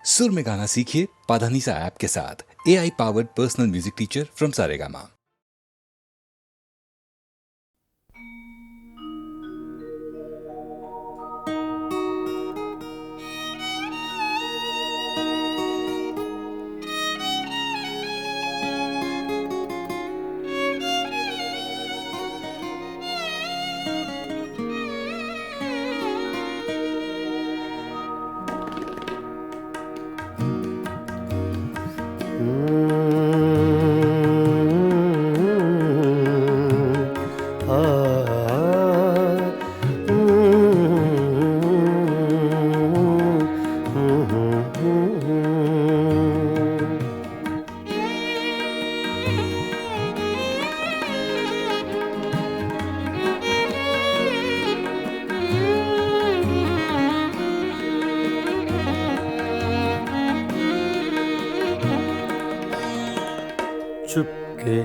सुर में गाना सीखिए पाधानीसा ऐप के साथ। AI powered personal music teacher from Saregama. Chupke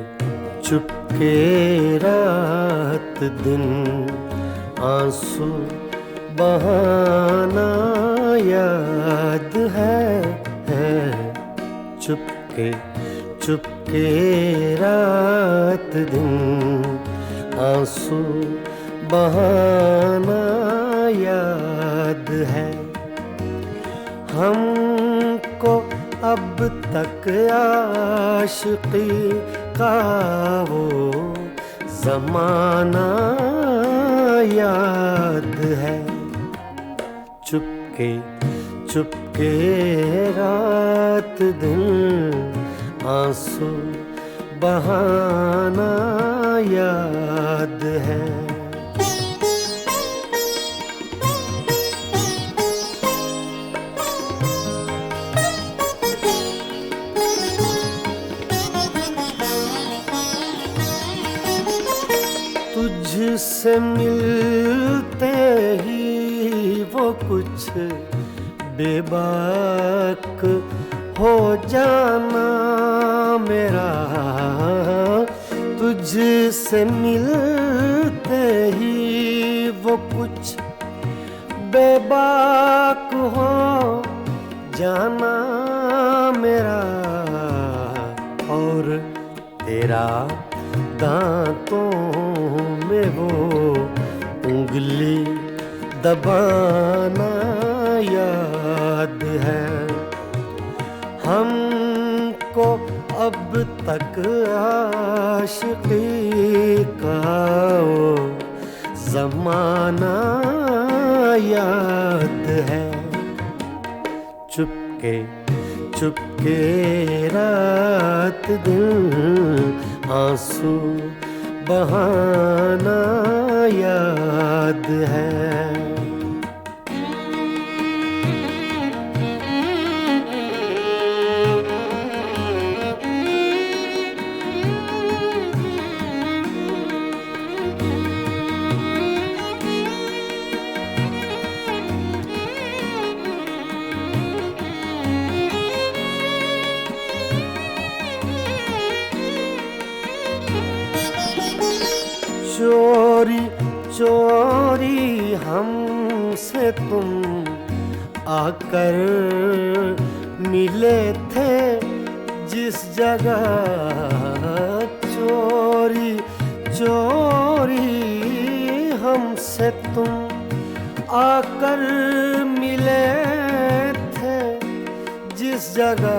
Chupke रात दिन आंसू बहाना याद है। चुपके चुपके रात दिन आंसू बहाना याद है। हमको अब तक आशिकी का वो ज़माना याद है। चुपके चुपके रात दिन आंसू बहाना याद है। तुझसे मिलते ही वो कुछ बेबाक हो जाना मेरा। तुझसे मिलते ही वो कुछ बेबाक हो जाना मेरा। और तेरा दांतों में वो उंगली दबाना याद है। हमको अब तक आशिकी का वो ज़माना याद है। चुपके चुपके रात दिन आंसू बहाना याद है। चोरी चोरी हमसे तुम आकर मिले थे जिस जगह। चोरी चोरी हमसे तुम आकर मिले थे जिस जगह।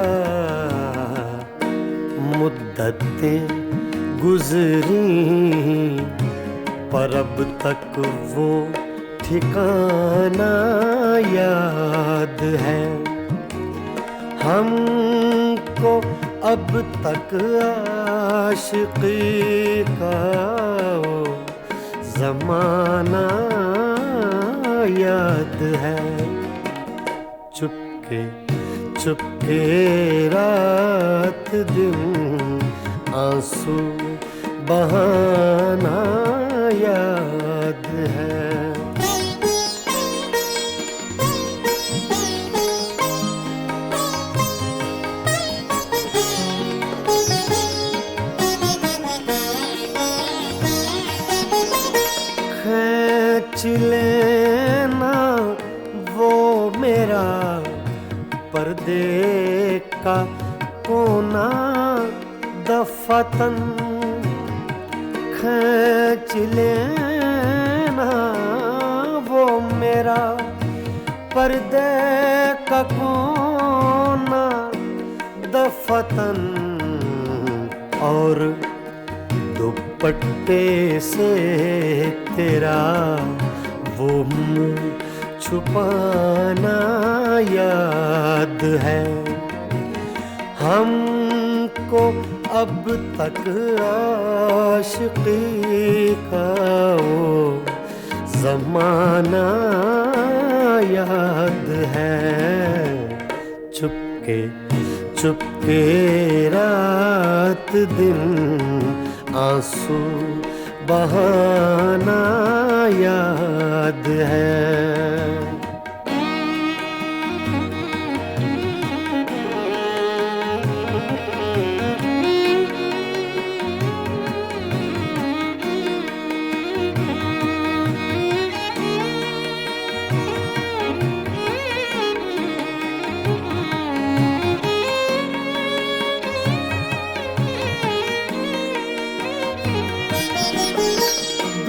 मुद्दतें गुजरी पर अब तक वो ठिकाना याद है। हमको अब तक आशिकी का वो ज़माना याद है। चुपके चुपके रात दिन आंसू बहाना याद है। खींच लेना वो मेरा पर्दे का कोना दफातन खींच लेना वो मेरा पर्दे का कोना दफातन और दुपट्टे से तेरा वो मुंह छुपाना याद है। हमको अब तक आशिकी का वो ज़माना याद है। चुपके चुपके रात दिन आंसू बहाना याद है।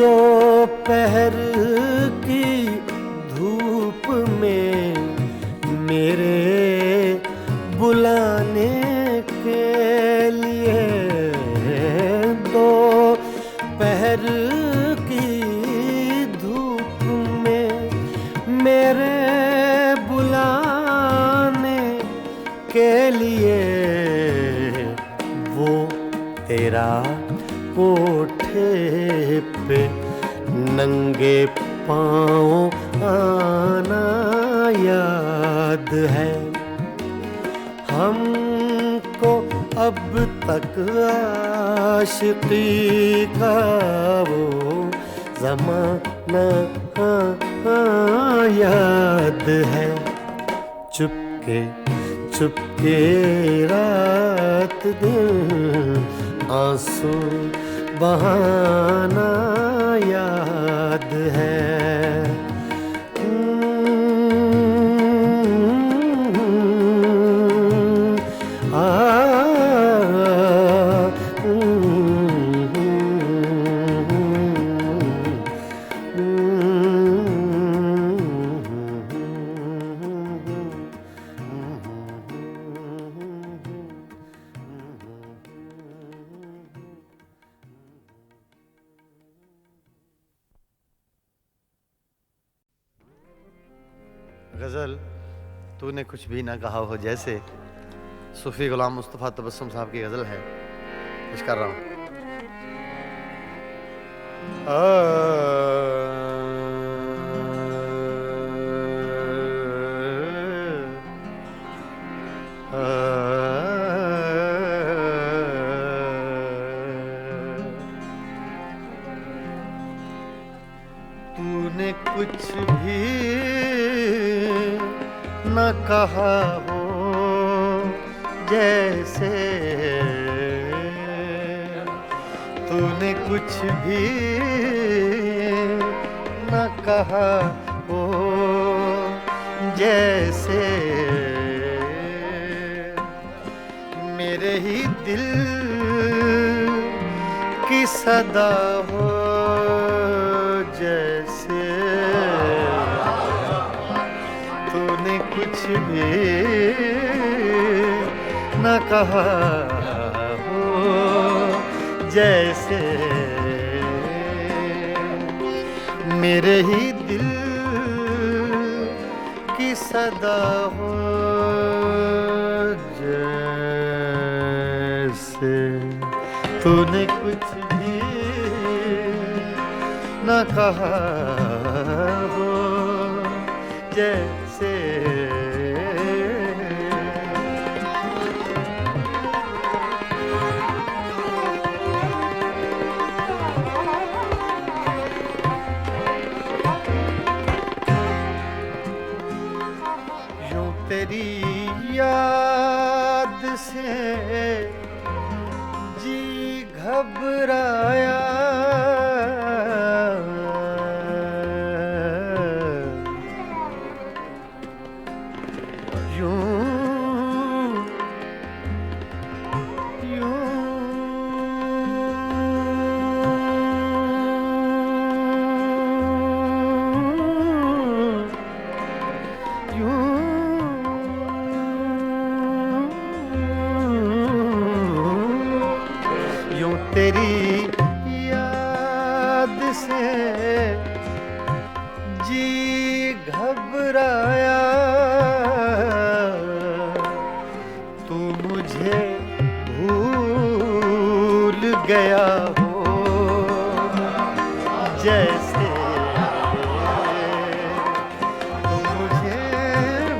दोपहर की धूप में मेरे बुलाने के लिए दोपहर की धूप में मेरे बुलाने के लिए वो तेरा कोठे पे नंगे पाँव आना याद है। हमको अब तक आशिकी का वो ज़माना याद है। चुपके चुपके रात दिन आंसू बहाना याद है। गज़ल तूने कुछ भी ना कहा हो जैसे सूफी गुलाम मुस्तफ़ा तबस्सुम साहब की गज़ल है, पेश कर रहा हूँ। तूने कुछ भी न कहा हो जैसे तूने कुछ भी न कहा हो जैसे मेरे ही दिल की सदा हो जैसे तूने कुछ भी न कहा हो जैसे मेरे ही दिल की सदा हो जैसे तूने कुछ भी न कहा हो जैसे यूं तेरी याद से जी घबराया यूं तेरी याद से जी घबराया, तू मुझे भूल गया हो जैसे तू मुझे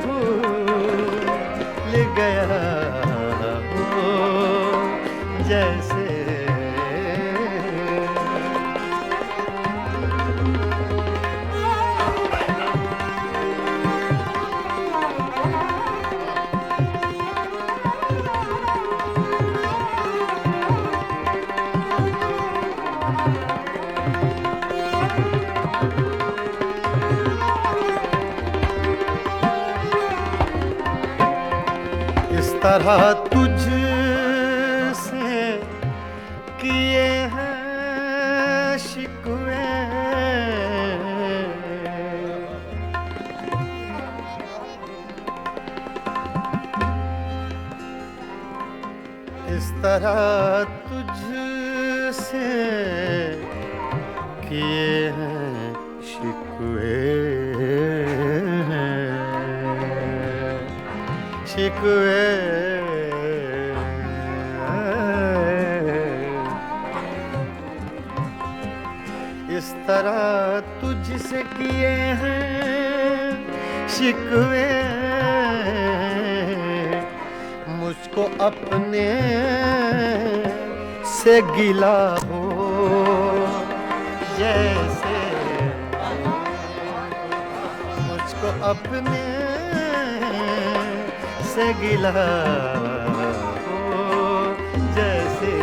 भूल गया हो जैसे। इस तरह तुझसे किए हैं शिकवे, इस तरह तुझसे किए हैं शिकवे, शिकवे। इस तरह तुझसे किए हैं शिकवे, मुझको अपने से गिला हो जैसे, मुझको अपने से गिला हो जैसे।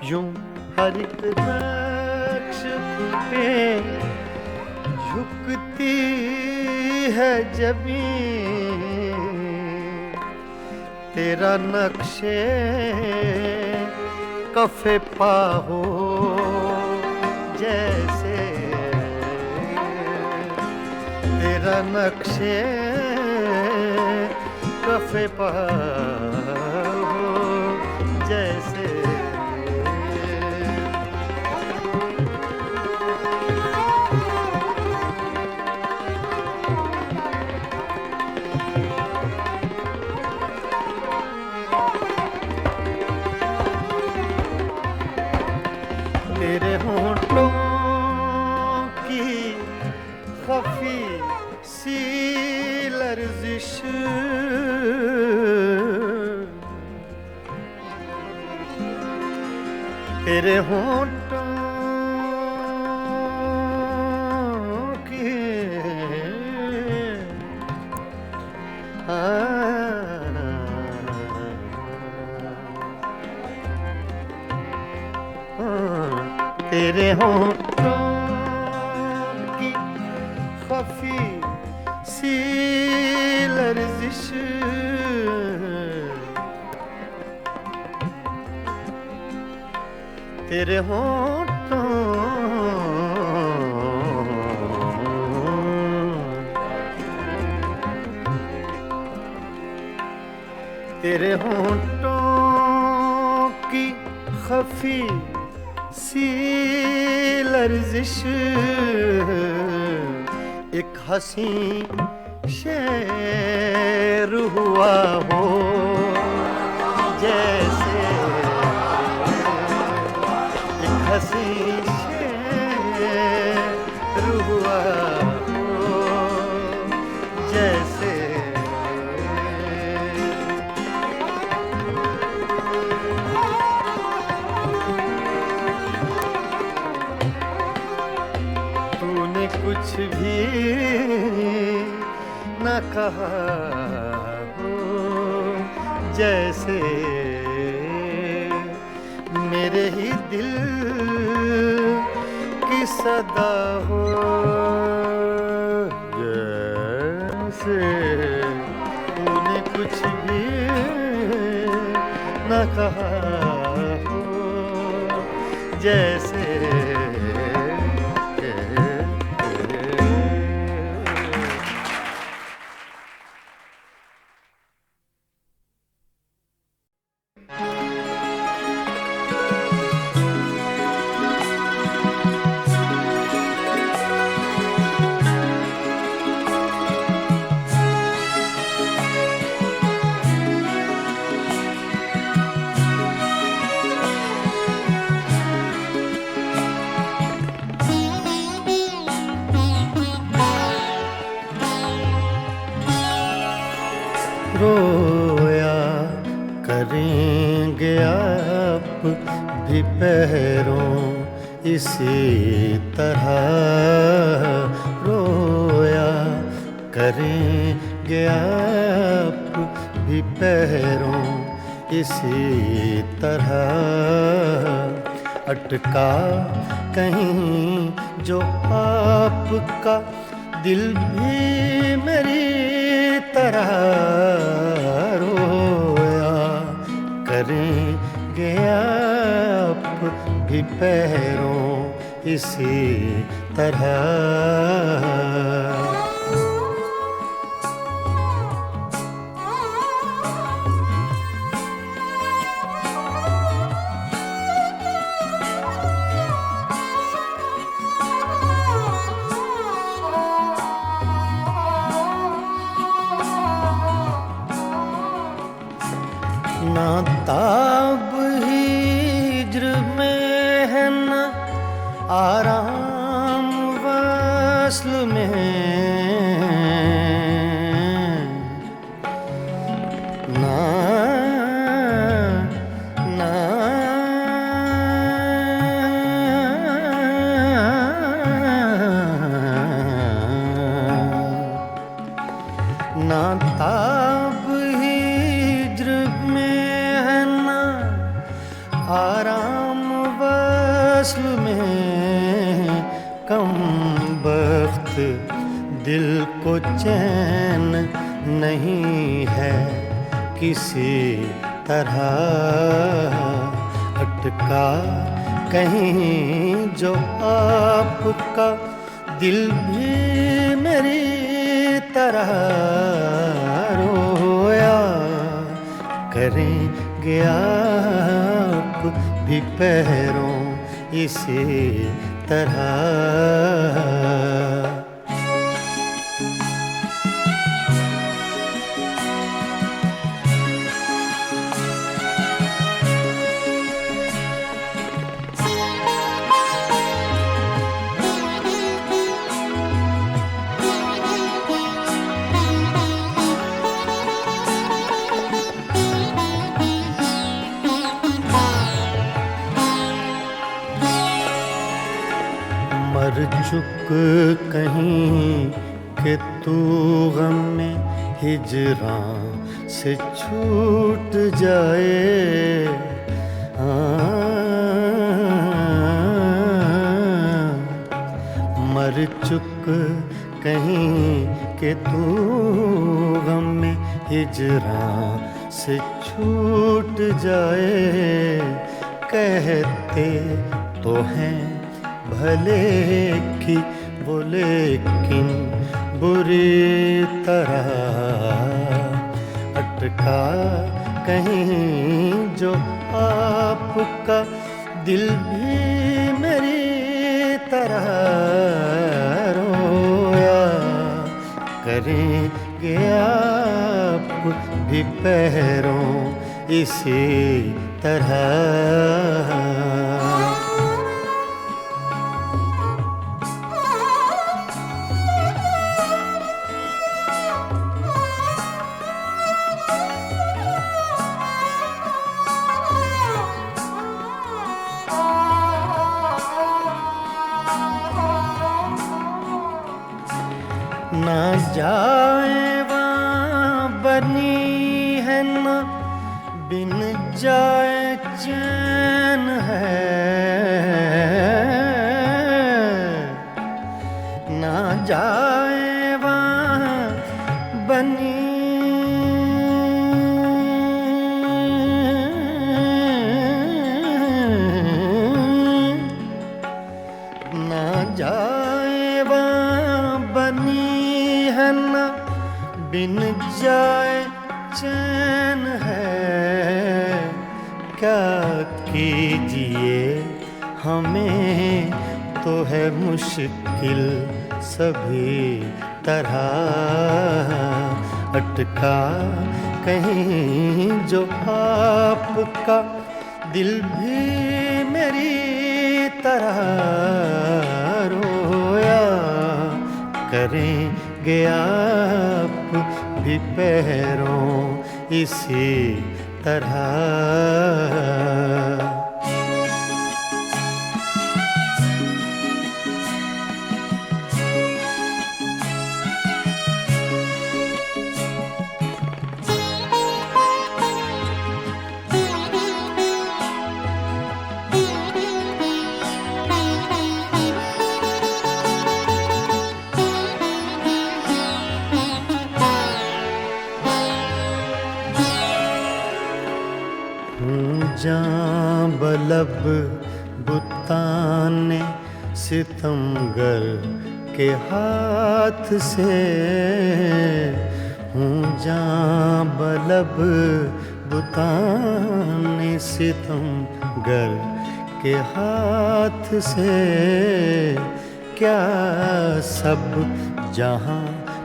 यूं हर एक नक्श पे झुकती है जमीन, तेरा नक्शे कफे पा हो जैसे, तेरा नक्शे कफे पा हो जैसे। तेरे होंठों की खफी सी लर्जिश, तेरे होंठों की तेरे होंठों की खफी सी लर्जिश, तेरे होंठों तेरे होंठों की खफी सी लर्जिश, एक हंसी शेर हुआ हो जैसे, एक हंसी शेर हुआ हो जैसे। तूने कुछ भी न कहा हो जैसे, मेरे ही दिल सदा हो जैसे तूने कुछ भी न कहा हो, जैसे रोया करेंगे आप भी पैरों इसी तरह, रोया करेंगे आप भी पैरों इसी तरह, अटका कहीं जो आपका दिल भी मेरी तरह, रोया करेंगे आप भी पैरों इसी तरह। ना ताब हिज्र में है न आराम वस्ल में, ना ना ना ताब हिज्र आराम वस्ल में, कम बख्त दिल को चैन नहीं है किसी तरह, अटका कहीं जो आपका दिल भी मेरी तरह, रोया करेंगे आप भी पैरों इसी तरह। मर चुक कहीं कि तू गम में हिजरां से छूट जाए, मर चुक कहीं कि तू गम में हिजरां से छूट जाए, कहते तो हैं भले की वो लेकिन बुरी तरह, अटका कहीं जो आपका दिल भी मेरी तरह, रोया करेंगे आप भी पैरों इसी तरह। ना जाए वहाँ बनी है न बिन जाए चैन है, क्या कीजिए, हमें तो है मुश्किल सभी तरह। अटका कहीं जो आपका दिल भी मेरी तरह रोया करेंगे आप भी पैरों इसी तरह। जां बलब बुताने सितमगर के हाथ से हूँ, जां बलब बुताने सितमगर के हाथ से। क्या सब जहाँ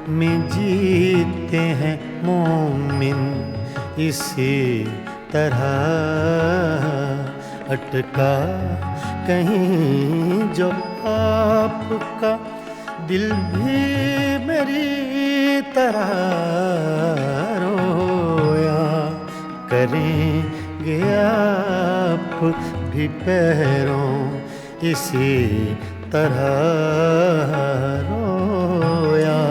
में जीते हैं मोमिन इसी तरह। अटका कहीं जो आपका दिल भी मेरी तरह रोया करेंगे आप भी पैरों इसी तरह। रोया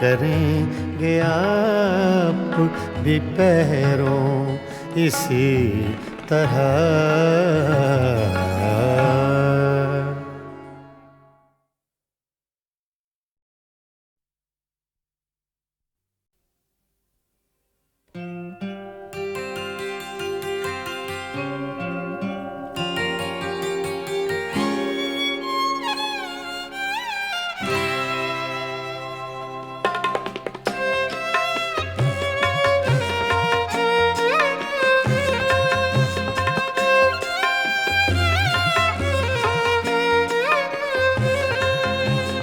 करेंगे आप भी पैरों इसी तरह।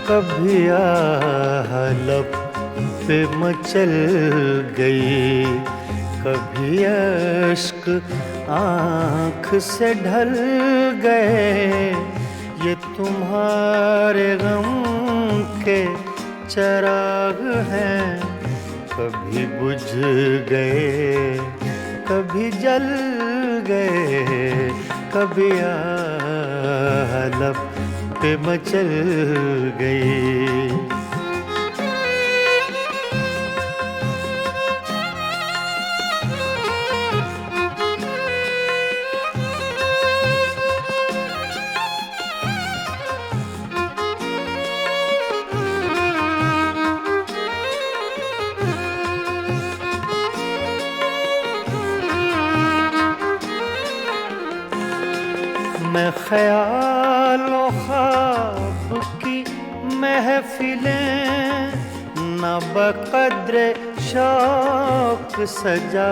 कभी आहलब पे मचल गई, कभी अश्क आँख से ढल गए। ये तुम्हारे गम के चराग हैं, कभी बुझ गए कभी जल गए। कभी आहलब पे मचल गई। मैं ख्यालों ख्वाब की महफिलें न बक़द्रे शौक सजा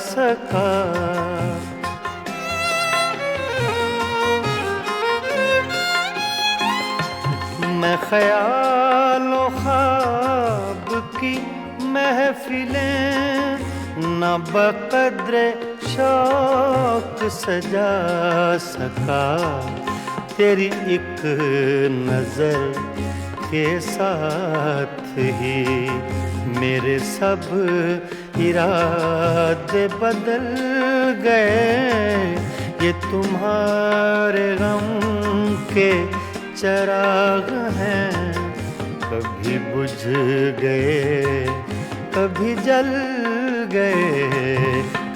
सका। मैं ख्यालों ख्वाब की महफिलें न बक़द्रे शौक सजा सका। तेरी एक नजर के साथ ही मेरे सब इरादे बदल गए। ये तुम्हारे गम के चराग हैं, कभी बुझ गए कभी जल गए।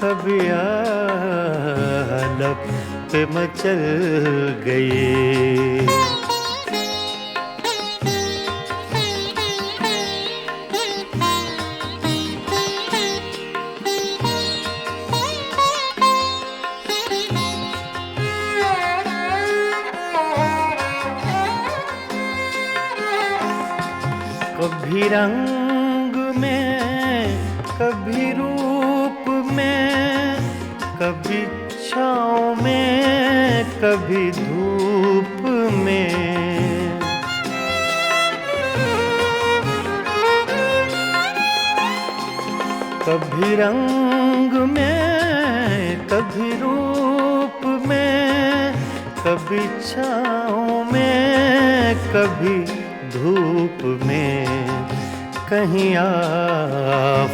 कभी आहलब पे मचल गई। कभी रंग में कभी रूप में, कभी छाँव में कभी धूप में, कभी रंग में कभी रूप में, कभी छाँव में कभी धूप में, कहीं आफ़ताबे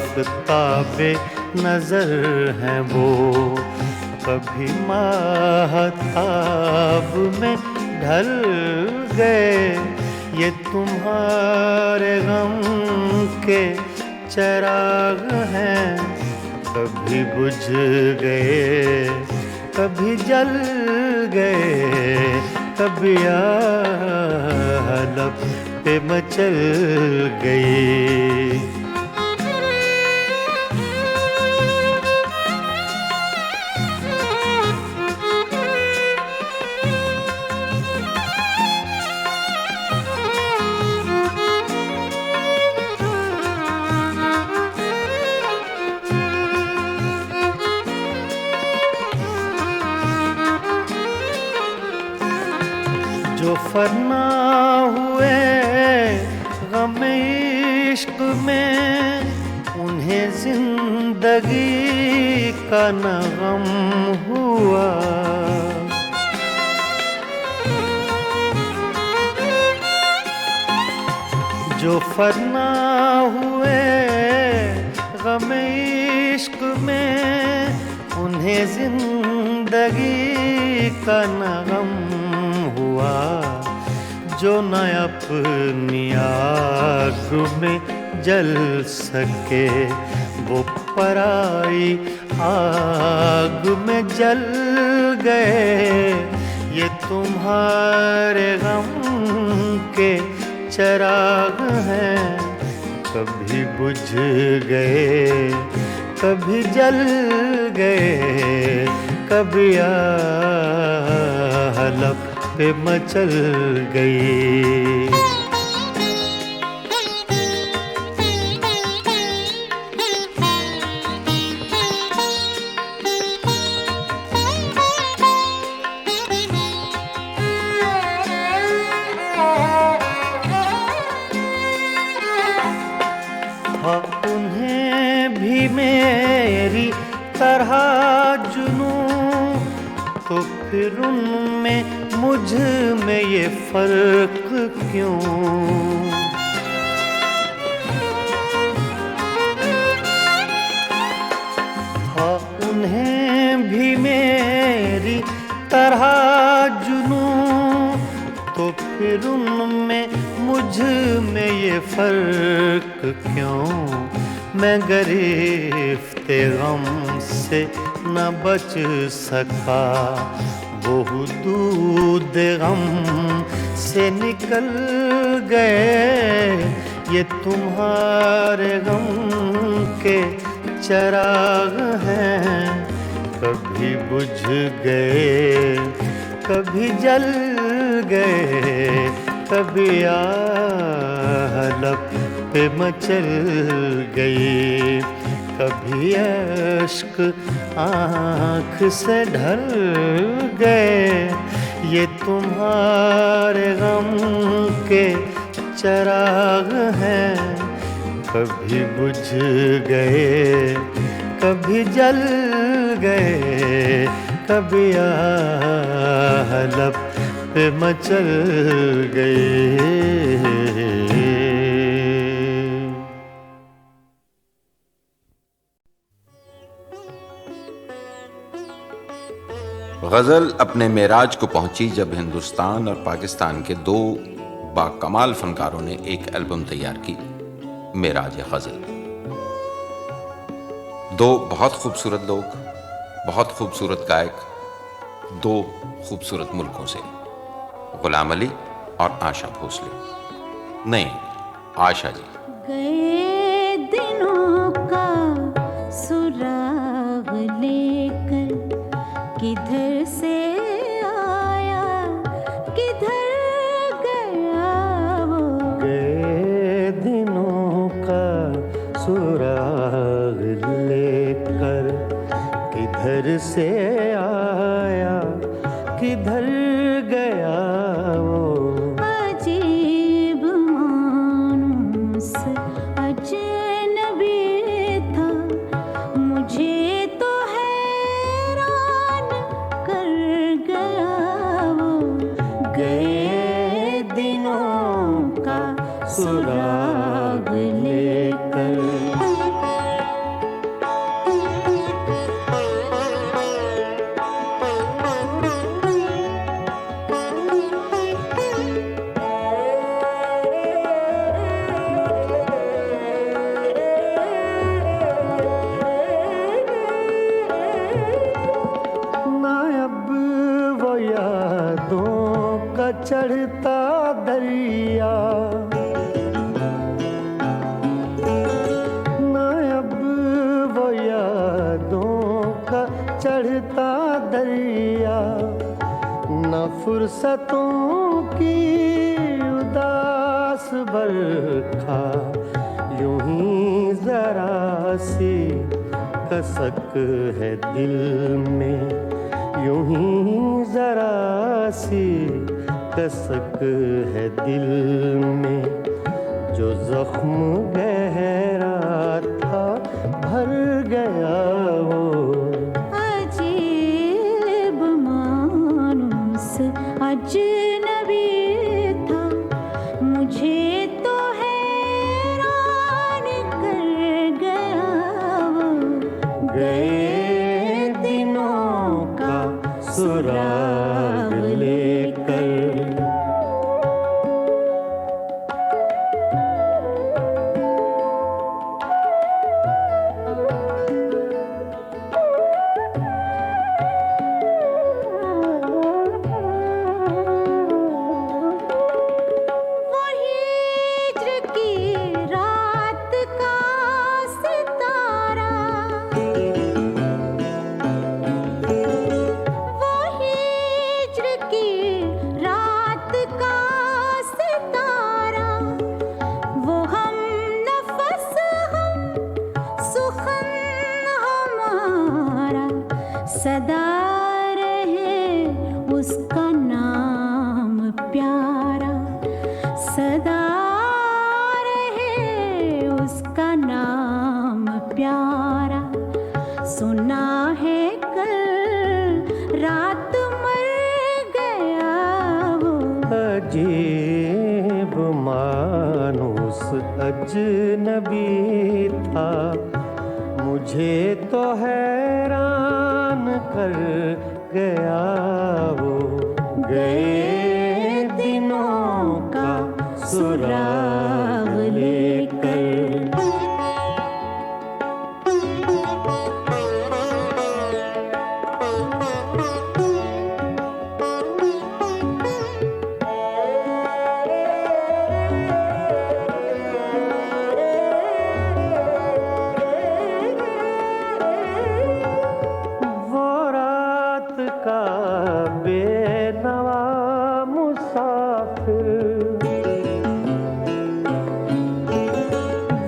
नजर हैं वो, कभी माहताब में ढल गए। ये तुम्हारे गम के चिराग हैं, कभी बुझ गए कभी जल गए, कभी आलम पे मचल गए। जो फना हुए गम इश्क में, उन्हें जिंदगी का न गम हुआ। जो फना हुए गम इश्क में, उन्हें जिंदगी का न गम हुआ। जो न अपनी आग में जल सके, वो पराई आग में जल गए। ये तुम्हारे गम के चिराग हैं, कभी बुझ गए कभी जल गए, कभी आलम पे मचल गई। हाँ, उन्हें भी मेरी तरह जुनूं, तो फिर उनमें मुझ में ये फर्क क्यों? हाँ, उन्हें भी मेरी तरह जुनूं, तो फिर उनमें मुझ में ये फर्क क्यों? मैं गिरफ्ते गम से न बच सका, वो दूध गम से निकल गए। ये तुम्हारे गम के चिराग हैं, कभी बुझ गए कभी जल गए, कभी आलम पे मचल गई, कभी अश्क आँख से ढल गए। ये तुम्हारे गम के चिराग हैं, कभी बुझ गए कभी जल गए, कभी आलम पे मचल गए। गज़ल अपने मेराज को पहुंची जब हिंदुस्तान और पाकिस्तान के दो बाकमाल फनकारों ने एक एल्बम तैयार की, मेराज गज़ल। दो बहुत खूबसूरत लोग, बहुत खूबसूरत गायक, दो खूबसूरत मुल्कों से, गुलाम अली और आशा भोसले। नहीं, आशा जी। गए दिनों का सुराग लेकर किधर से आया किधर गया वो। गए दिनों का सुराग लेकर किधर से आया किधर गया वो। अजीब मानुस अजनबी था, मुझे तो हैरान कर गया वो। गए दिनों का सुराग लेकर। चढ़ता दरिया ना अब वो यादों का चढ़ता दरिया, न फुर्सतों की उदास बरखा, यूं ही जरा सी कसक है दिल में, यूं ही जरा सी कसक है दिल में। जो जख्म गहरा था भर गया वो। अजीब मानुस अजनबी था, मुझे तो हैरान कर गया वो। गए दिनों का सुराग लेकर। सदा रहे उसका नाम प्यारा, सदा रहे उसका नाम प्यारा। सुना है कल रात मर गया वो। अजीब मानुस अजनबी था, मुझे तो हैरान कर गया वो। गए दिनों का सुराग लेकर। बेनवा मुसाफिर,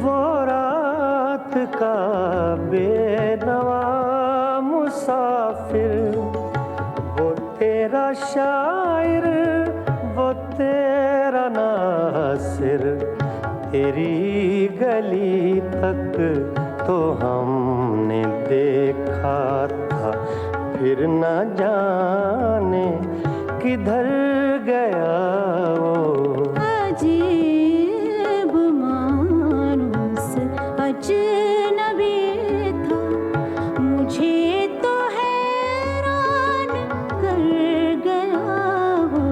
वो रात का बेनवा मुसाफिर, वो तेरा शायर, वो तेरा नासिर। तेरी गली तक तो हमने देखा था, फिर न जाने किधर गया वो। अजीब मानुस अजनबी था, मुझे तो हैरान कर गया वो।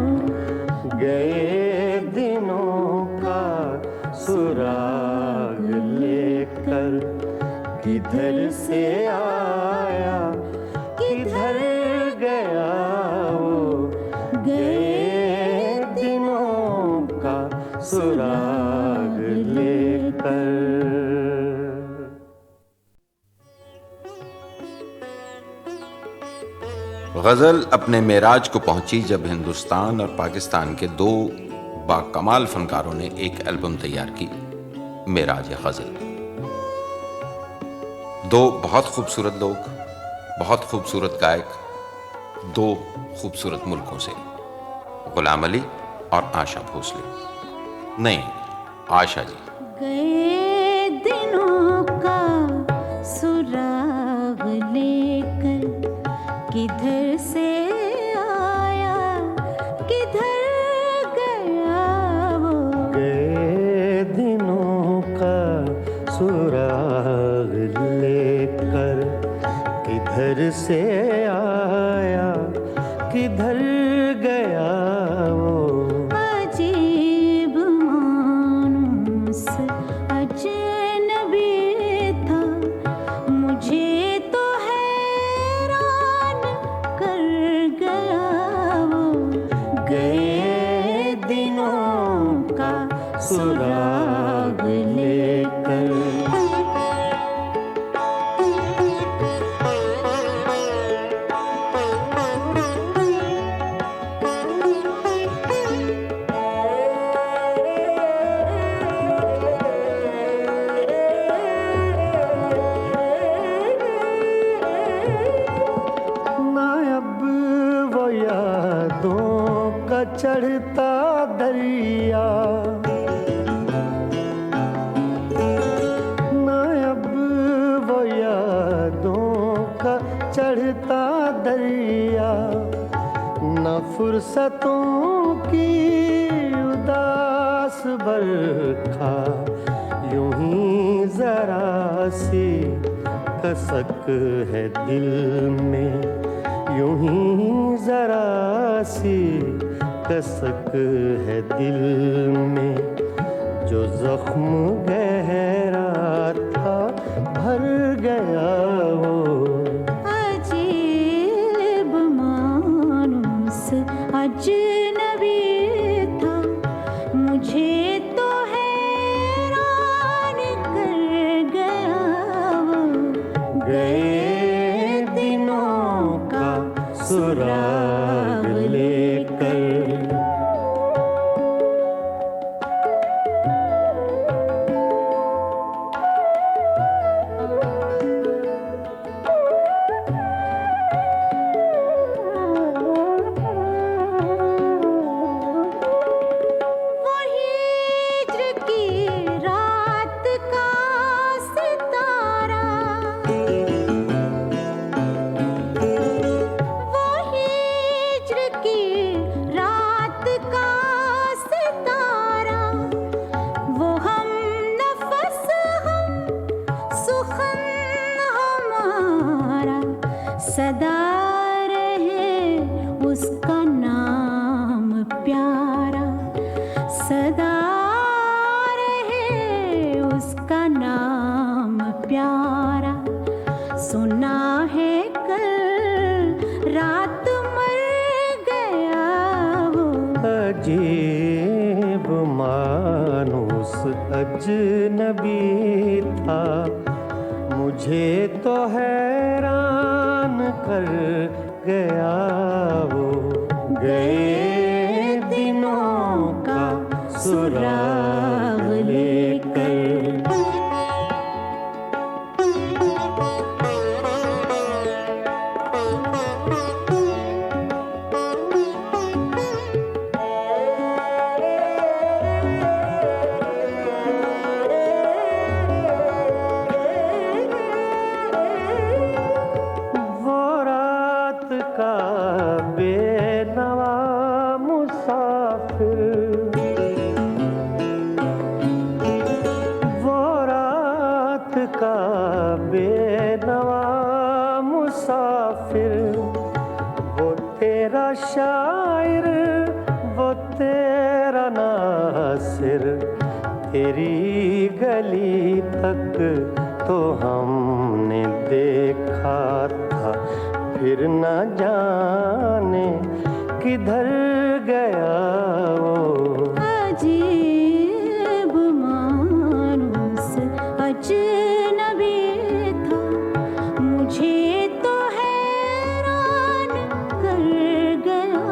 गए दिनों का सुराग लेकर, किधर से आया किधर गया वो। गए दिनों का सुराग लेकर। गज़ल अपने मेराज को पहुंची जब हिंदुस्तान और पाकिस्तान के दो बाकमाल फनकारों ने एक एल्बम तैयार की, मेराज गज़ल। दो बहुत खूबसूरत लोग, बहुत खूबसूरत गायक, दो खूबसूरत मुल्कों से, गुलाम अली और आशा भोसले। नहीं, आशा जी। गए दिनों का सुराग लेकर किधर से आया किधर गया वो। गए दिनों का सुराग लेकर किधर से आया किधर गया वो। अजीब मानूस अजनबी था, मुझे तो हैरान कर गया वो। गए दिनों का सुराग लेकर। ना अब वो यादों का चढ़ता दरिया, ना अब वो यादों का चढ़ता दरिया, न फुर्सतों की उदास बरखा, यूं ही जरा सी कसक है दिल में, यूं ही जरा सी कसक है दिल में। जो जख्म गहरा था भर गया वो। अजीब मानूस अजनबी था, मुझे तो हैरान कर गया वो। गए दिनों का सुराग लेकर। वो हिज्र की रात का सितारा, वो हिज्र की रात का सितारा, वो हम नफस हम सुखन हमारा, सदा रहे उसका नाम प्यारा, सदा रहे उसका नाम प्यारा। सुना है कल रात मर गया वो। अजीब मानूस अजनबी था, मुझे तो हैरान कर गया वो। गए दिनों का सुराग लेकर। वो रात का बेनवा मुसाफिर, वो रात का बेनवा मुसाफिर, वो तेरा शायर वो तेरा नासिर, तेरी गली तक तो हमने देखा था, फिर न जाने किधर गया वो। अजीब मानूस अजनबी था, मुझे तो हैरान कर गया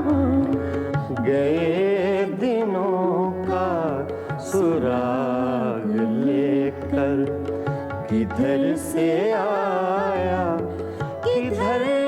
वो। गए दिनों का सुराग लेकर किधर से आया धरती